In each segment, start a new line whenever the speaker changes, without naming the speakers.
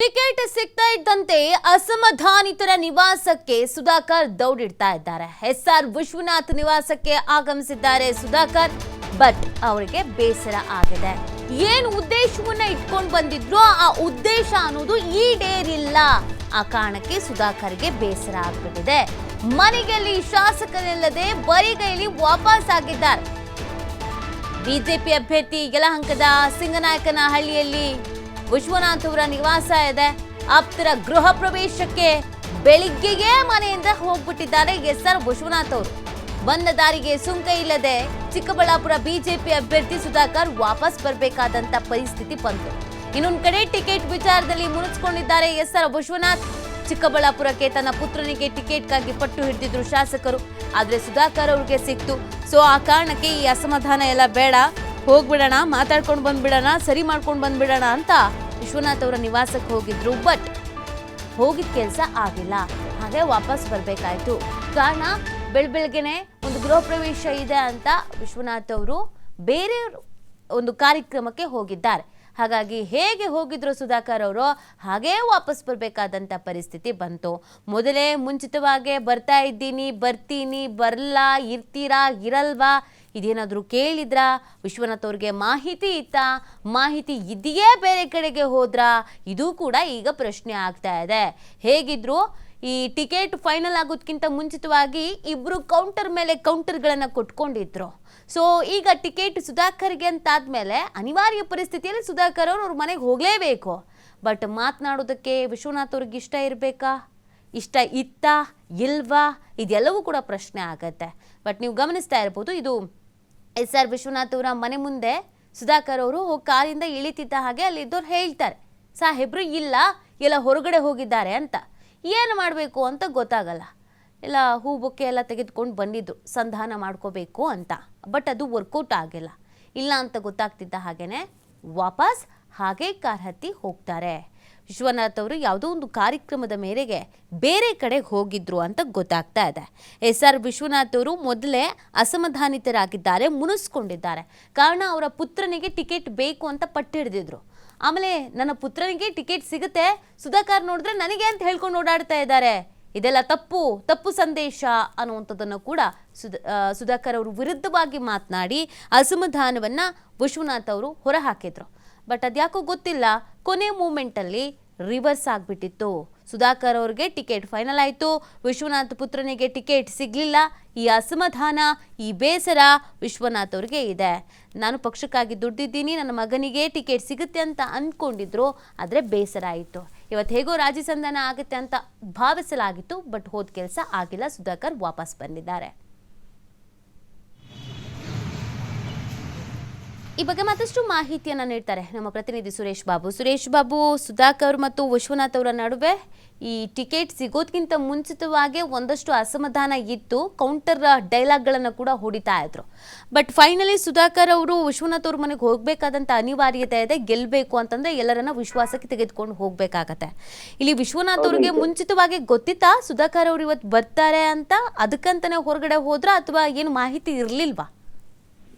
Ticket ಸಿಗ್ತಾ ಇದ್ದಂತೆ ಅಸಮಾಧಾನಿತರ ನಿವಾಸಕ್ಕೆ ಸುಧಾಕರ್ ದೌಡಿಡ್ತಾ ಇದ್ದಾರೆ. ಎಸ್ಆರ್ ವಿಶ್ವನಾಥ್ ನಿವಾಸಕ್ಕೆ ಆಗಮಿಸಿದ್ದಾರೆ ಸುಧಾಕರ್. ಬಟ್ ಅವರಿಗೆ ಬೇಸರ ಆಗಿದೆ. ಏನು ಉದ್ದೇಶವನ್ನ ಇಟ್ಕೊಂಡು ಬಂದಿದ್ರು ಆ ಉದ್ದೇಶ ಅನ್ನೋದು ಈಡೇರಿಲ್ಲ. ಆ ಕಾರಣಕ್ಕೆ ಸುಧಾಕರ್ಗೆ ಬೇಸರ ಆಗ್ಬಿಟ್ಟಿದೆ. ಮನೆಯಲ್ಲಿ ಶಾಸಕರಿಲ್ಲದೆ ಬರಿಗೈಲಿ ವಾಪಸ್ ಆಗಿದ್ದಾರೆ. ಬಿಜೆಪಿ ಅಭ್ಯರ್ಥಿ ಯಲಹಂಕದ ಸಿಂಗನಾಯಕನಹಳ್ಳಿಯಲ್ಲಿ ವಿಶ್ವನಾಥ್ ಅವರ ನಿವಾಸ ಇದೆ. ಆಪ್ತರ ಗೃಹ ಪ್ರವೇಶಕ್ಕೆ ಬೆಳಿಗ್ಗೆಯೇ ಮನೆಯಿಂದ ಹೋಗ್ಬಿಟ್ಟಿದ್ದಾರೆ ಎಸ್ಆರ್ ವಿಶ್ವನಾಥ್ ಅವರು. ಬಂದ ದಾರಿಗೆ ಸುಂಕ ಇಲ್ಲದೆ ಚಿಕ್ಕಬಳ್ಳಾಪುರ ಬಿಜೆಪಿ ಅಭ್ಯರ್ಥಿ ಸುಧಾಕರ್ ವಾಪಸ್ ಬರಬೇಕಾದಂತ ಪರಿಸ್ಥಿತಿ ಬಂತು. ಇನ್ನೊಂದು ಕಡೆ ಟಿಕೆಟ್ ವಿಚಾರದಲ್ಲಿ ಮುನಿಸ್ಕೊಂಡಿದ್ದಾರೆ ಎಸ್ಆರ್ ವಿಶ್ವನಾಥ್. ಚಿಕ್ಕಬಳ್ಳಾಪುರಕ್ಕೆ ತನ್ನ ಪುತ್ರನಿಗೆ ಟಿಕೆಟ್ಗಾಗಿ ಪಟ್ಟು ಹಿಡಿದಿದ್ರು ಶಾಸಕರು. ಆದ್ರೆ ಸುಧಾಕರ್ ಅವ್ರಿಗೆ ಸಿಕ್ತು. ಸೊ ಆ ಕಾರಣಕ್ಕೆ ಈ ಅಸಮಾಧಾನ ಎಲ್ಲ ಬೇಡ, ಹೋಗ್ಬಿಡೋಣ, ಮಾತಾಡ್ಕೊಂಡು ಬಂದ್ಬಿಡೋಣ, ಸರಿ ಮಾಡ್ಕೊಂಡು ಬಂದ್ಬಿಡೋಣ ಅಂತ ವಿಶ್ವನಾಥ್ ಅವರ ನಿವಾಸಕ್ಕೆ ಹೋಗಿದ್ರು. ಬಟ್ ಹೋಗಿದ ಕೆಲಸ ಆಗಿಲ್ಲ. ಹಾಗೆ ವಾಪಸ್ ಬರಬೇಕಾಯ್ತು. ಕಾರಣ ಬೆಳಗ್ಗೆನೆ ಒಂದು ಗೃಹ ಪ್ರವೇಶ ಇದೆ ಅಂತ ವಿಶ್ವನಾಥ್ ಅವರು ಬೇರೆ ಒಂದು ಕಾರ್ಯಕ್ರಮಕ್ಕೆ ಹೋಗಿದ್ದಾರೆ. ಹಾಗಾಗಿ ಹೇಗೆ ಹೋಗಿದ್ರು ಸುಧಾಕರ್ ಅವರು ಹಾಗೇ ವಾಪಸ್ ಬರಬೇಕಾದಂಥ ಪರಿಸ್ಥಿತಿ ಬಂತು. ಮೊದಲೇ ಮುಂಚಿತವಾಗೇ ಬರ್ತೀನಿ, ಬರಲ್ಲ, ಇರ್ತೀರಾ, ಇರಲ್ವಾ, ಇದೇನಾದರೂ ಕೇಳಿದ್ರಾ? ವಿಶ್ವನಾಥ್ ಅವ್ರಿಗೆ ಮಾಹಿತಿ ಇತ್ತಾ? ಮಾಹಿತಿ ಇದೆಯೇ ಬೇರೆ ಕಡೆಗೆ ಹೋದ್ರಾ? ಇದು ಕೂಡ ಈಗ ಪ್ರಶ್ನೆ ಆಗ್ತಾ ಇದೆ. ಹೇಗಿದ್ರು ಈ ಟಿಕೆಟ್ ಫೈನಲ್ ಆಗೋದಕ್ಕಿಂತ ಮುಂಚಿತವಾಗಿ ಇಬ್ರು ಕೌಂಟರ್ ಮೇಲೆ ಕೌಂಟರ್ಗಳನ್ನು ಕೊಟ್ಕೊಂಡಿದ್ರು. ಸೊ ಈಗ ಟಿಕೆಟ್ ಸುಧಾಕರ್ಗೆ ಅಂತಾದ್ಮೇಲೆ ಅನಿವಾರ್ಯ ಪರಿಸ್ಥಿತಿಯಲ್ಲಿ ಸುಧಾಕರ್ ಅವ್ರ ಮನೆಗೆ ಹೋಗಲೇಬೇಕು. ಬಟ್ ಮಾತನಾಡೋದಕ್ಕೆ ವಿಶ್ವನಾಥ್ ಅವ್ರಿಗೆ ಇಷ್ಟ ಇರಬೇಕಾ? ಇಷ್ಟ ಇತ್ತಾ ಇಲ್ವಾ? ಇದೆಲ್ಲವೂ ಕೂಡ ಪ್ರಶ್ನೆ ಆಗತ್ತೆ. ಬಟ್ ನೀವು ಗಮನಿಸ್ತಾ ಇರ್ಬೋದು, ಇದು ಎಸ್ಆರ್ ವಿಶ್ವನಾಥ್ ಅವರ ಮನೆ ಮುಂದೆ ಸುಧಾಕರ್ ಅವರು ಕಾರಿಂದ ಇಳಿತಿದ್ದ ಹಾಗೆ ಅಲ್ಲಿದ್ದವ್ರು ಹೇಳ್ತಾರೆ, ಸಾಹೇಬ್ರು ಇಲ್ಲ, ಎಲ್ಲ ಹೊರಗಡೆ ಹೋಗಿದ್ದಾರೆ ಅಂತ. ಏನು ಮಾಡಬೇಕು ಅಂತ ಗೊತ್ತಾಗಲ್ಲ. ಎಲ್ಲ ಹೂ ಬೊಕ್ಕೆ ಎಲ್ಲ ತೆಗೆದುಕೊಂಡು ಬಂದಿದ್ದು ಸಂಧಾನ ಮಾಡ್ಕೋಬೇಕು ಅಂತ. ಬಟ್ ಅದು ವರ್ಕೌಟ್ ಆಗಿಲ್ಲ. ಇಲ್ಲ ಅಂತ ಗೊತ್ತಾಗ್ತಿದ್ದ ಹಾಗೇನೆ ವಾಪಸ್ ಹಾಗೆ ಕಾರ್ ಹತ್ತಿ ಹೋಗ್ತಾರೆ. ವಿಶ್ವನಾಥ್ ಅವರು ಯಾವುದೋ ಒಂದು ಕಾರ್ಯಕ್ರಮದ ಮೇರೆಗೆ ಬೇರೆ ಕಡೆ ಹೋಗಿದ್ರು ಅಂತ ಗೊತ್ತಾಗ್ತಾ ಇದೆ. ಎಸ್ಆರ್ ವಿಶ್ವನಾಥ್ ಅವರು ಮೊದಲೇ ಅಸಮಾಧಾನಿತರಾಗಿದ್ದಾರೆ, ಮುನಿಸ್ಕೊಂಡಿದ್ದಾರೆ. ಕಾರಣ ಅವರ ಪುತ್ರನಿಗೆ ಟಿಕೆಟ್ ಬೇಕು ಅಂತ ಪಟ್ಟು ಹಿಡಿದಿದ್ರು. ಆಮೇಲೆ ನನ್ನ ಪುತ್ರನಿಗೆ ಟಿಕೆಟ್ ಸಿಗುತ್ತೆ, ಸುಧಾಕರ್ ನೋಡಿದ್ರೆ ನನಗೆ ಅಂತ ಹೇಳ್ಕೊಂಡು ಓಡಾಡ್ತಾ ಇದ್ದಾರೆ, ಇದೆಲ್ಲ ತಪ್ಪು ಸಂದೇಶ ಅನ್ನುವಂಥದ್ದನ್ನು ಕೂಡ ಸುಧಾಕರ್ ಅವರು ವಿರುದ್ಧವಾಗಿ ಮಾತನಾಡಿ ಅಸಮಾಧಾನವನ್ನ ವಿಶ್ವನಾಥ್ ಅವರು ಹೊರಹಾಕಿದ್ರು. ಬಟ್ ಅದ್ಯಾಕೋ ಗೊತ್ತಿಲ್ಲ, ಕೊನೆ ಮೂಮೆಂಟಲ್ಲಿ ರಿವರ್ಸ್ ಆಗಿಬಿಟ್ಟಿತ್ತು. ಸುಧಾಕರ್ ಅವ್ರಿಗೆ ಟಿಕೆಟ್ ಫೈನಲ್ ಆಯಿತು, ವಿಶ್ವನಾಥ್ ಪುತ್ರನಿಗೆ ಟಿಕೆಟ್ ಸಿಗಲಿಲ್ಲ. ಈ ಅಸಮಾಧಾನ, ಈ ಬೇಸರ ವಿಶ್ವನಾಥ್ ಅವ್ರಿಗೆ ಇದೆ. ನಾನು ಪಕ್ಷಕ್ಕಾಗಿ ದುಡ್ದಿದ್ದೀನಿ, ನನ್ನ ಮಗನಿಗೆ ಟಿಕೆಟ್ ಸಿಗುತ್ತೆ ಅಂತ ಅಂದ್ಕೊಂಡಿದ್ರು, ಆದರೆ ಬೇಸರ ಆಯಿತು. ಇವತ್ತು ಹೇಗೋ ರಾಜಿ ಸಂಧಾನ ಆಗುತ್ತೆ ಅಂತ ಭಾವಿಸಲಾಗಿತ್ತು. ಬಟ್ ಹೋದ ಕೆಲಸ ಆಗಿಲ್ಲ. ಸುಧಾಕರ್ ವಾಪಸ್ ಬಂದಿದ್ದಾರೆ. ಈ ಬಗ್ಗೆ ಮತ್ತಷ್ಟು ಮಾಹಿತಿಯನ್ನು ನೀಡ್ತಾರೆ ನಮ್ಮ ಪ್ರತಿನಿಧಿ ಸುರೇಶ್ ಬಾಬು. ಸುಧಾಕರ್ ಮತ್ತು ವಿಶ್ವನಾಥ್ ಅವರ ನಡುವೆ ಈ ಟಿಕೆಟ್ ಸಿಗೋದಕ್ಕಿಂತ ಮುಂಚಿತವಾಗಿ ಒಂದಷ್ಟು ಅಸಮಾಧಾನ ಇತ್ತು. ಕೌಂಟರ್ ಡೈಲಾಗ್ಗಳನ್ನು ಕೂಡ ಹೊಡಿತಾ ಇದ್ರು. ಬಟ್ ಫೈನಲಿ ಸುಧಾಕರ್ ಅವರು ವಿಶ್ವನಾಥ್ ಅವ್ರ ಮನೆಗೆ ಹೋಗಬೇಕಾದಂಥ ಅನಿವಾರ್ಯತೆ ಇದೆ. ಗೆಲ್ಲಬೇಕು ಅಂತಂದ್ರೆ ಎಲ್ಲರನ್ನ ವಿಶ್ವಾಸಕ್ಕೆ ತೆಗೆದುಕೊಂಡು ಹೋಗ್ಬೇಕಾಗತ್ತೆ. ಇಲ್ಲಿ ವಿಶ್ವನಾಥ್ ಅವ್ರಿಗೆ ಮುಂಚಿತವಾಗಿ ಗೊತ್ತಿತ್ತಾ ಸುಧಾಕರ್ ಅವರು ಇವತ್ತು ಬರ್ತಾರೆ ಅಂತ? ಅದಕ್ಕಂತಾನೆ ಹೊರಗಡೆ ಹೋದ್ರ ಅಥವಾ ಏನು ಮಾಹಿತಿ ಇರ್ಲಿಲ್ವಾ?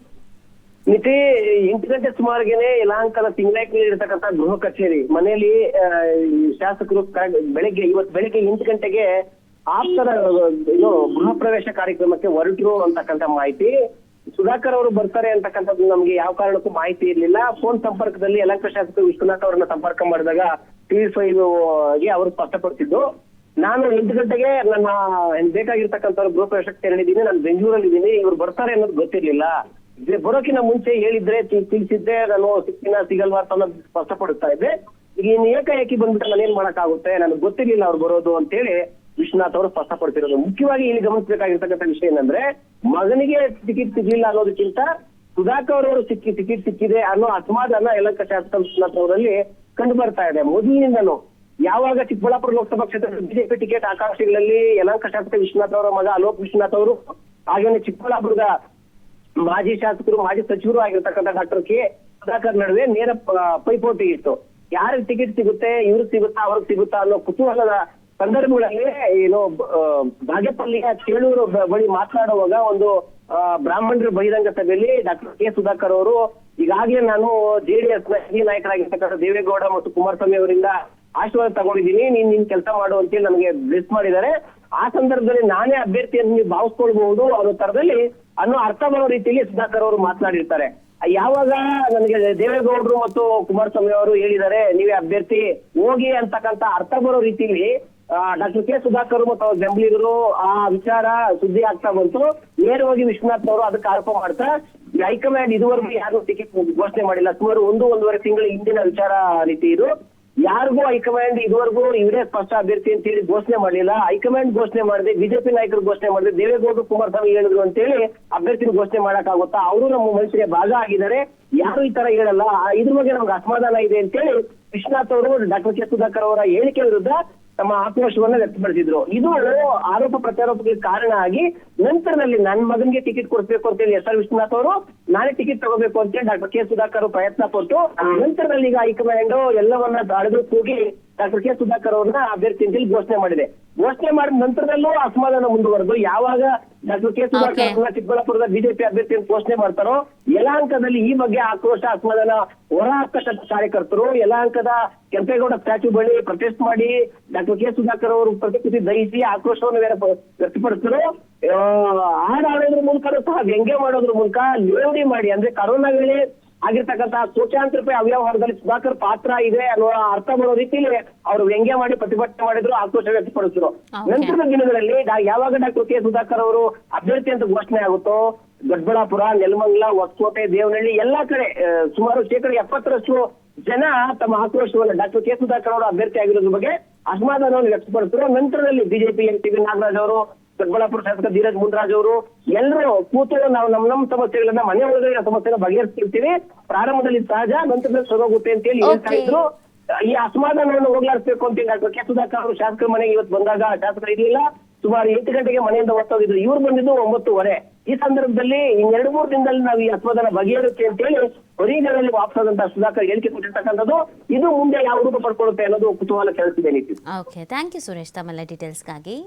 ಮಿತಿ 8 ಗಂಟೆ ಸುಮಾರಿಗೆನೆ ಯಲಹಂಕದ ಸಿಂಗನಾಯಕನಲ್ಲಿ ಇರತಕ್ಕಂತ ಗೃಹ ಕಚೇರಿ ಮನೆಯಲ್ಲಿ ಶಾಸಕರು ಇವತ್ತು ಬೆಳಿಗ್ಗೆ 8 ಗಂಟೆಗೆ ಆಪ್ತರ ಗೃಹ ಪ್ರವೇಶ ಕಾರ್ಯಕ್ರಮಕ್ಕೆ ಹೊರಟರು ಅಂತಕ್ಕಂಥ ಮಾಹಿತಿ. ಸುಧಾಕರ್ ಅವರು ಬರ್ತಾರೆ ಅಂತಕ್ಕಂಥದ್ದು ನಮ್ಗೆ ಯಾವ ಕಾರಣಕ್ಕೂ ಮಾಹಿತಿ ಇರ್ಲಿಲ್ಲ. ಫೋನ್ ಸಂಪರ್ಕದಲ್ಲಿ ಯಲಹಂಕ ಶಾಸಕರು ವಿಶ್ವನಾಥ್ ಅವರನ್ನ ಸಂಪರ್ಕ ಮಾಡಿದಾಗ TV5ಗೆ ಅವರು ಸ್ಪಷ್ಟಪಡಿಸಿದ್ದು, ನಾನು 8 ಗಂಟೆಗೆ ನನ್ನ ಬೇಕಾಗಿರ್ತಕ್ಕಂಥವ್ರು ಗೃಹ ಪ್ರವೇಶಕ್ಕೆ ತೆರಳಿದ್ದೀನಿ, ನಾನು ಬೆಂಗಳೂರಲ್ಲಿ ಇದ್ದೀನಿ, ಇವ್ರು ಬರ್ತಾರೆ ಅನ್ನೋದು ಗೊತ್ತಿರ್ಲಿಲ್ಲ. ಬರೋಕಿನ ಮುಂಚೆ ಹೇಳಿದ್ರೆ ತಿಳಿಸಿದ್ದೆ, ನಾನು ಸಿಗಲ್ವಾ ಅಂತ ಸ್ಪಷ್ಟಪಡಿಸ್ತಾ ಇದ್ದೆ. ಈಗ ಇನ್ನು ಏಕಾಏಕಿ ಬಂದ್ಬಿಟ್ರೆ ನಾನೇನ್ ಮಾಡಕ್ಕಾಗುತ್ತೆ, ನನಗೆ ಗೊತ್ತಿರ್ಲಿಲ್ಲ ಅವ್ರು ಬರೋದು ಅಂತೇಳಿ ವಿಶ್ವನಾಥ್ ಅವರು ಸ್ಪಷ್ಟಪಡಿಸಿರೋದು. ಮುಖ್ಯವಾಗಿ ಇಲ್ಲಿ ಗಮನಿಸಬೇಕಾಗಿರ್ತಕ್ಕಂಥ ವಿಷಯ ಏನಂದ್ರೆ, ಮಗನಿಗೆ ಟಿಕೆಟ್ ಸಿಗ್ಲಿಲ್ಲ ಅನ್ನೋದಕ್ಕಿಂತ ಸುಧಾಕರ್ ಅವರು ಟಿಕೆಟ್ ಸಿಕ್ಕಿದೆ ಅನ್ನೋ ಅಸಮಾಧಾನ ಯಲಹಂಕ ಶಾಸಕ ವಿಶ್ವನಾಥ್ ಅವರಲ್ಲಿ ಕಂಡು ಬರ್ತಾ ಇದೆ. ಮೊದಲಿನಿಂದನೂ ಯಾವಾಗ ಚಿಕ್ಕಬಳ್ಳಾಪುರ ಲೋಕಸಭಾ ಕ್ಷೇತ್ರದ ಬಿಜೆಪಿ ಟಿಕೆಟ್ ಆಕಾಂಕ್ಷಿಗಳಲ್ಲಿ ಯಲಹಂಕ ಶಾಸಕ ವಿಶ್ವನಾಥ್ ಅವರ ಮಗ ಅಲೋಕ್ ವಿಶ್ವನಾಥ್ ಅವರು, ಹಾಗೇನೆ ಚಿಕ್ಕಬಳ್ಳಾಪುರದ ಮಾಜಿ ಶಾಸಕರು, ಮಾಜಿ ಸಚಿವರು ಆಗಿರ್ತಕ್ಕಂಥ ಡಾಕ್ಟರ್ ಕೆ ಸುಧಾಕರ್ ನಡುವೆ ನೇರ ಪೈಪೋಟಿ ಇತ್ತು. ಯಾರಿಗೆ ಟಿಕೆಟ್ ಸಿಗುತ್ತೆ, ಇವ್ರಿಗೆ ಸಿಗುತ್ತಾ, ಅವ್ರಿಗೆ ಸಿಗುತ್ತಾ ಅನ್ನೋ ಕುತೂಹಲದ ಸಂದರ್ಭಗಳಲ್ಲಿ ಬಾಗೇಪಲ್ಲಿಯ ಚೇಳೂರು ಬಳಿ ಮಾತನಾಡುವಾಗ ಒಂದು ಬ್ರಾಹ್ಮಣರ ಬಹಿರಂಗ ಸಭೆಯಲ್ಲಿ ಡಾಕ್ಟರ್ ಕೆ ಸುಧಾಕರ್ ಅವರು ಈಗಾಗಲೇ ನಾನು JDS ನ ಹಿರಿಯ ನಾಯಕರಾಗಿರ್ತಕ್ಕಂಥ ದೇವೇಗೌಡ ಮತ್ತು ಕುಮಾರಸ್ವಾಮಿ ಅವರಿಂದ ಆಶೀರ್ವಾದ ತಗೊಂಡಿದ್ದೀನಿ, ನಿನ್ ಕೆಲಸ ಮಾಡು ಅಂತೇಳಿ ನಮಗೆ ಬ್ಲೆಸ್ ಮಾಡಿದ್ದಾರೆ. ಆ ಸಂದರ್ಭದಲ್ಲಿ ನಾನೇ ಅಭ್ಯರ್ಥಿ ಅಂತ ನೀವು ಭಾವಿಸ್ಕೊಳ್ಬಹುದು ಅನ್ನೋ ತರದಲ್ಲಿ ಅನ್ನೋ ಅರ್ಥ ಬರೋ ರೀತಿಯಲ್ಲಿ ಸುಧಾಕರ್ ಅವರು ಮಾತನಾಡಿರ್ತಾರೆ. ಯಾವಾಗ ನನಗೆ ದೇವೇಗೌಡರು ಮತ್ತು ಕುಮಾರಸ್ವಾಮಿ ಅವರು ಹೇಳಿದ್ದಾರೆ ನೀವೇ ಅಭ್ಯರ್ಥಿ ಹೋಗಿ ಅಂತಕ್ಕಂತ ಅರ್ಥ ಬರೋ ರೀತಿಯಲ್ಲಿ ಡಾಕ್ಟರ್ ಕೆ ಸುಧಾಕರ್ ಮತ್ತು ಅವ್ರ ಬೆಂಬಲಿಗರು ಆ ವಿಚಾರ ಸುದ್ದಿ ಆಗ್ತಾ ಬಂತು. ನೇರವಾಗಿ ವಿಶ್ವನಾಥ್ ಅವರು ಅದಕ್ಕೆ ಆರೋಪ ಮಾಡ್ತಾ ಹೈಕಮಾಂಡ್ ಇದುವರೆಗೂ ಯಾರು ಟಿಕೆಟ್ ಘೋಷಣೆ ಮಾಡಿಲ್ಲ. ಸುಮಾರು 1-1.5 ತಿಂಗಳ ಹಿಂದಿನ ವಿಚಾರ ರೀತಿ ಇದು. ಯಾರಿಗೂ ಹೈಕಮಾಂಡ್ ಇದುವರೆಗೂ ಇವರೇ ಸ್ಪಷ್ಟ ಅಭ್ಯರ್ಥಿ ಅಂತ ಹೇಳಿ ಘೋಷಣೆ ಮಾಡಲಿಲ್ಲ. ಹೈಕಮಾಂಡ್ ಘೋಷಣೆ ಮಾಡಿದೆ, ಬಿಜೆಪಿ ನಾಯಕರು ಘೋಷಣೆ ಮಾಡಿದೆ, ದೇವೇಗೌಡರು ಕುಮಾರಸ್ವಾಮಿ ಹೇಳಿದ್ರು ಅಂತೇಳಿ ಅಭ್ಯರ್ಥಿನ ಘೋಷಣೆ ಮಾಡಕ್ಕಾಗುತ್ತಾ? ಅವರು ನಮ್ಮ ಮನುಷ್ಯರಿಗೆ ಭಾಗ ಆಗಿದ್ದಾರೆ, ಯಾರು ಈ ತರ ಹೇಳಲ್ಲ. ಇದ್ರ ಬಗ್ಗೆ ನಮ್ಗೆ ಅಸಮಾಧಾನ ಇದೆ ಅಂತೇಳಿ ವಿಶ್ವನಾಥ್ ಅವರು ಡಾಕ್ಟರ್ ಕೆ ಸುಧಾಕರ್ ಅವರ ಹೇಳಿಕೆ ವಿರುದ್ಧ ತಮ್ಮ ಆಕ್ರೋಶವನ್ನ ವ್ಯಕ್ತಪಡಿಸಿದ್ರು. ಇದು ಆರೋಪ ಪ್ರತ್ಯಾರೋಪಕ್ಕೆ ಕಾರಣ ಆಗಿ ನಂತರದಲ್ಲಿ ನನ್ನ ಮಗನಿಗೆ ಟಿಕೆಟ್ ಕೊಡ್ಬೇಕು ಅಂತೇಳಿ ಎಸ್ ಆರ್ ವಿಶ್ವನಾಥ್ ಅವರು ನಾನೇ ಟಿಕೆಟ್ ತಗೋಬೇಕು ಅಂತೇಳಿ ಡಾಕ್ಟರ್ ಕೆ ಸುಧಾಕರ್ ಪ್ರಯತ್ನ ಪಟ್ಟು ನಂತರದಲ್ಲಿ ಈಗ ಹೈಕಮಾಂಡ್ ಎಲ್ಲವನ್ನ ಅಳೆದು ಕೂಗಿ ಡಾಕ್ಟರ್ ಕೆ ಸುಧಾಕರ್ ಅವ್ರನ್ನ ಅಭ್ಯರ್ಥಿ ಅಂತೇಳಿ ಘೋಷಣೆ ಮಾಡಿದೆ. ಘೋಷಣೆ ಮಾಡಿದ ನಂತರದಲ್ಲೂ ಅಸಮಾಧಾನ ಮುಂದುವರೆದು ಯಾವಾಗ ಡಾಕ್ಟರ್ ಕೆ ಸುಧಾಕರ್ ಅವ್ರನ್ನ ಚಿಕ್ಕಬಳ್ಳಾಪುರದ ಬಿಜೆಪಿ ಅಭ್ಯರ್ಥಿ ಅಂತ ಘೋಷಣೆ ಮಾಡ್ತಾರೋ ಯಲಹಂಕದಲ್ಲಿ ಈ ಬಗ್ಗೆ ಆಕ್ರೋಶ ಅಸಮಾಧಾನ ಹೊರಹಾಕ್ತಕ್ಕಂಥ ಕಾರ್ಯಕರ್ತರು ಯಲಹಂಕದ ಕೆಂಪೇಗೌಡ ಸ್ಟ್ಯಾಚ್ಯೂ ಬಳಿ ಪ್ರೊಟೆಸ್ಟ್ ಮಾಡಿ ಡಾಕ್ಟರ್ ಕೆ ಸುಧಾಕರ್ ಅವರು ಪ್ರತಿಕೃತಿ ದಹಿಸಿ ಆಕ್ರೋಶವನ್ನು ವ್ಯಕ್ತಪಡಿಸಿದ್ರು. ಹಾಡಾಡೋದ್ರ ಮೂಲಕ ಸಹ ವ್ಯಂಗ್ಯ ಮಾಡೋದ್ರ ಮೂಲಕ ಲೇವಡಿ ಮಾಡಿ ಅಂದ್ರೆ ಕರೋನಾ ವೇಳೆ ಆಗಿರ್ತಕ್ಕಂತಹ ಕೋಟ್ಯಾಂತರ ರೂಪಾಯಿ ಅವ್ಯವಹಾರದಲ್ಲಿ ಸುಧಾಕರ್ ಪಾತ್ರ ಇದೆ ಅನ್ನೋ ಅರ್ಥ ಮಾಡೋ ರೀತಿಯಲ್ಲಿ ಅವರು ವ್ಯಂಗ್ಯ ಮಾಡಿ ಪ್ರತಿಭಟನೆ ಮಾಡಿದ್ರು, ಆಕ್ರೋಶ ವ್ಯಕ್ತಪಡಿಸಿದ್ರು. ನಂತರದ ದಿನಗಳಲ್ಲಿ ಯಾವಾಗ ಡಾಕ್ಟರ್ ಕೆ ಸುಧಾಕರ್ ಅವರು ಅಭ್ಯರ್ಥಿ ಅಂತ ಘೋಷಣೆ ಆಗುತ್ತೋ ದೊಡ್ಡಬಳ್ಳಾಪುರ, ನೆಲಮಂಗಲ, ಹೊಸಕೋಟೆ, ದೇವನಹಳ್ಳಿ ಎಲ್ಲಾ ಕಡೆ ಸುಮಾರು 70% ಜನ ತಮ್ಮ ಆಕ್ರೋಶವನ್ನು ಡಾಕ್ಟರ್ ಕೆ ಸುಧಾಕರ್ ಅವರು ಅಭ್ಯರ್ಥಿ ಆಗಿರೋದ್ರ ಬಗ್ಗೆ ಅಸಮಾಧಾನವನ್ನು ವ್ಯಕ್ತಪಡಿಸಿದ್ರು. ನಂತರದಲ್ಲಿ ಬಿಜೆಪಿ ಟಿ ವಿ ನಾಗರಾಜ್ ಅವರು, ದೊಡ್ಡಬಳ್ಳಾಪುರ ಶಾಸಕ ಧೀರಜ್ ಮುನ್ರಾಜ್ ಅವರು ಎಲ್ಲರೂ ಕೂತು ನಾವು ನಮ್ಮ ಸಮಸ್ಯೆಗಳನ್ನ ಮನೆ ಒಳಗಡೆ ಸಮಸ್ಯೆನ ಬಗೆಹರಿಸ್ತಿರ್ತೀವಿ, ಪ್ರಾರಂಭದಲ್ಲಿ ಸಹಜ ನಂತರದಲ್ಲಿ ಸರೋಗುತ್ತೆ ಅಂತ ಹೇಳಿ ಹೇಳ್ತಾ ಇದ್ರು. ಈ ಅಸಮಾಧಾನವನ್ನು ಹೋಗ್ಲಾಡಿಸ್ಬೇಕು ಅಂತ ಡಾಕ್ಟರ್ ಕೆ ಸುಧಾಕರ್ ಅವರು ಶಾಸಕರ ಮನೆಗೆ ಇವತ್ತು ಬಂದಾಗ ಶಾಸಕರು ಇರಲಿಲ್ಲ. ಸುಮಾರು 8 ಗಂಟೆಗೆ ಮನೆಯಿಂದ ಹೊರಟೋಗಿದ್ರು. ಇವ್ರು ಬಂದಿದ್ದು 9:15. ಈ ಸಂದರ್ಭದಲ್ಲಿ 2-3 ದಿನದಲ್ಲಿ ನಾವು ಈ ಅಸಮಾಧಾನ ಬಗೆಹರುತ್ತೆ ಅಂತ ಹೇಳಿ ಹೊರಗಡೆಯಲ್ಲಿ ವಾಪಸಾದಂತಹ ಸುಧಾಕರ್ ಹೇಳಿಕೆ ಕೊಟ್ಟಿರ್ತಕ್ಕಂಥದ್ದು ಇದು ಮುಂದೆ ಯಾವ ರೂಪ ಪಡ್ಕೊಳ್ಳುತ್ತೆ ಅನ್ನೋದು ಕುತೂಹಲ ಕೆಳಿಸಿದೆ.
ಓಕೆ, ಥ್ಯಾಂಕ್ ಯು ಸುರೇಶ್ ತಮ್ಮೆಲ್ಲ ಡೀಟೇಲ್ಸ್ಗಾಗಿ.